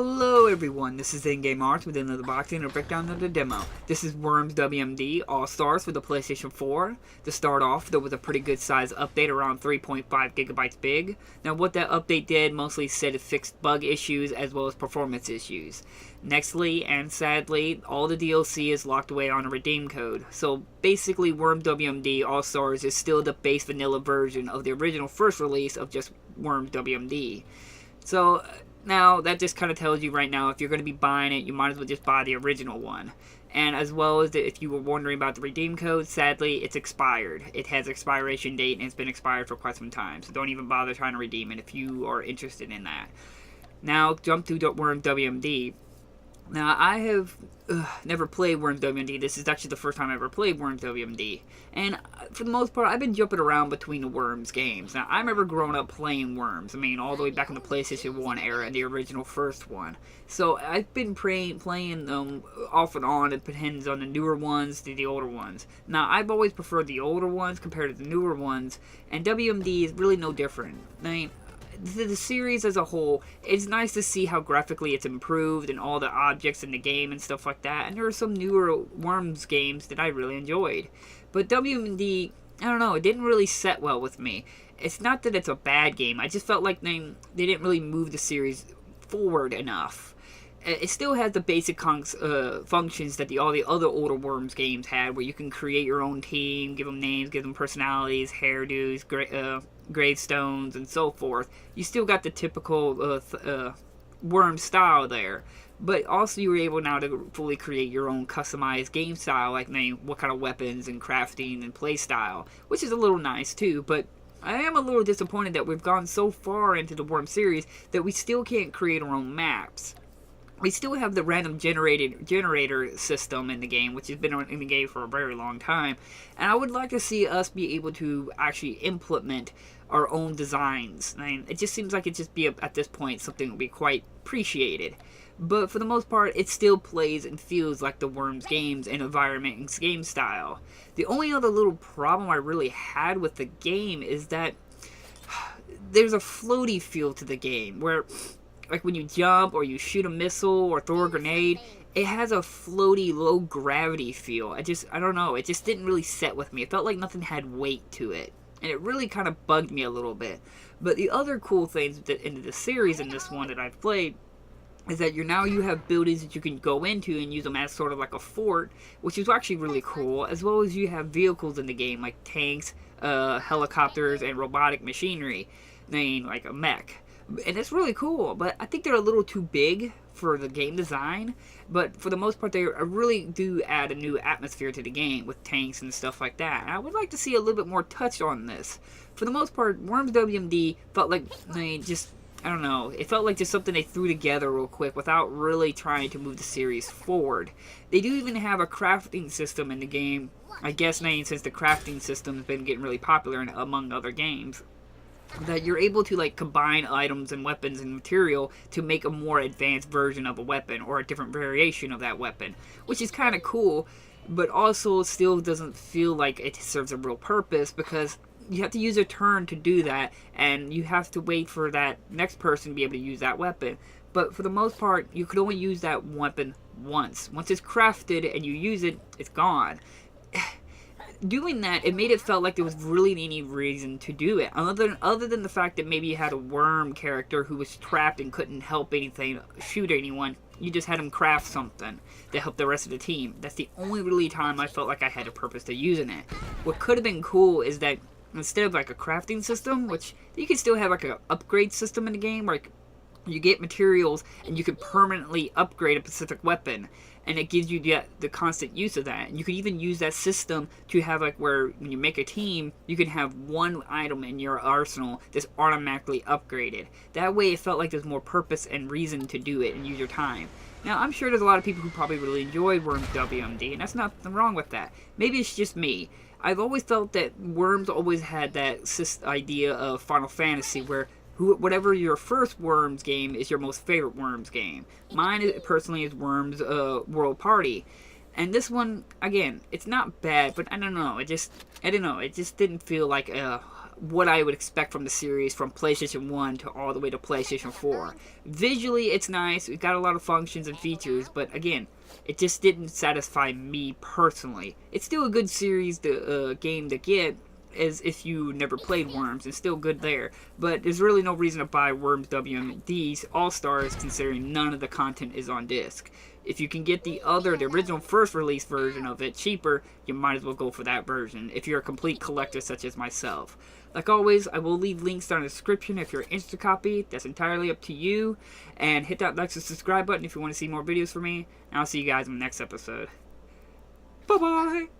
Hello everyone, this is In-Game Arts with another boxing and a breakdown of the demo. This is Worms W.M.D. All-Stars for the PlayStation 4. To start off, there was a pretty good size update around 3.5 gigabytes big. Now what that update did mostly said it fixed bug issues as well as performance issues. Nextly, and sadly, all the DLC is locked away on a redeem code. So basically Worms W.M.D. All-Stars is still the base vanilla version of the original first release of just Worms W.M.D. So now, that just kind of tells you right now, if you're going to be buying it, you might as well just buy the original one. And as well as if you were wondering about the redeem code, sadly, it's expired. It has expiration date and it's been expired for quite some time. So don't even bother trying to redeem it if you are interested in that. Now, jump to Worms W.M.D. Now, I have never played Worms W.M.D. This is actually the first time I ever played Worms W.M.D. And for the most part, I've been jumping around between the Worms games. Now, I remember growing up playing Worms. I mean, all the way back in the PlayStation 1 era, the original first one. So, I've been playing them off and on. It depends on the newer ones to the older ones. Now, I've always preferred the older ones compared to the newer ones. And W.M.D. is really no different. I mean, the series as a whole, it's nice to see how graphically it's improved and all the objects in the game and stuff like that. And there are some newer Worms games that I really enjoyed. But W.M.D., I don't know, it didn't really set well with me. It's not that it's a bad game. I just felt like they didn't really move the series forward enough. It still has the basic functions that all the other older Worms games had, where you can create your own team, give them names, give them personalities, hairdos, gravestones, and so forth. You still got the typical Worms style there, but also you were able now to fully create your own customized game style, like what kind of weapons and crafting and play style, which is a little nice too. But I am a little disappointed that we've gone so far into the Worms series that we still can't create our own maps. We still have the random generator system in the game, which has been in the game for a very long time. And I would like to see us be able to actually implement our own designs. I mean, it just seems like it just be, at this point, something that would be quite appreciated. But for the most part, it still plays and feels like the Worms games and environment and game style. The only other little problem I really had with the game is that there's a floaty feel to the game, where like when you jump or you shoot a missile or throw a grenade, it has a floaty, low gravity feel. I don't know, it just didn't really set with me. It felt like nothing had weight to it. And it really kind of bugged me a little bit. But the other cool things in the series in this one that I've played is that you have buildings that you can go into and use them as sort of like a fort, which is actually really cool, as well as you have vehicles in the game like tanks, helicopters, and robotic machinery, like a mech. And it's really cool, but I think they're a little too big for the game design. But for the most part, they really do add a new atmosphere to the game with tanks and stuff like that. And I would like to see a little bit more touch on this. For the most part, Worms W.M.D. felt like I don't know, it felt like just something they threw together real quick without really trying to move the series forward. They do even have a crafting system in the game, I guess since the crafting system has been getting really popular among other games, that you're able to combine items and weapons and material to make a more advanced version of a weapon or a different variation of that weapon, which is kind of cool, but also still doesn't feel like it serves a real purpose, because you have to use a turn to do that, and you have to wait for that next person to be able to use that weapon. But for the most part, you could only use that weapon once. Once it's crafted and you use it, it's gone. Doing that, it made it felt like there was really any reason to do it, other than the fact that maybe you had a worm character who was trapped and couldn't help shoot anyone. You just had him craft something to help the rest of the team. That's the only really time I felt like I had a purpose to using it. What could have been cool is that instead of a crafting system, which you can still have an upgrade system in the game, where you get materials and you can permanently upgrade a specific weapon, and it gives you the constant use of that. And you could even use that system to have where when you make a team, you can have one item in your arsenal that's automatically upgraded. That way it felt like there's more purpose and reason to do it and use your time. Now, I'm sure there's a lot of people who probably really enjoyed Worms W.M.D, and that's nothing wrong with that. Maybe it's just me. I've always felt that Worms always had that idea of Final Fantasy, where whatever your first Worms game is your most favorite Worms game. Mine personally is Worms World Party. And this one, again, it's not bad, but I don't know, it just didn't feel like what I would expect from the series from PlayStation 1 to all the way to PlayStation 4. Visually, it's nice. We've got a lot of functions and features, but again, it just didn't satisfy me personally. It's still a good series, game to get, as if you never played Worms. It's still good there. But there's really no reason to buy Worms W.M.D's All-Stars, considering none of the content is on disc. If you can get the original first release version of it cheaper, you might as well go for that version, if you're a complete collector such as myself. Like always, I will leave links down in the description if you're interested to copy. That's entirely up to you. And hit that like and subscribe button if you want to see more videos from me. And I'll see you guys in the next episode. Bye-bye!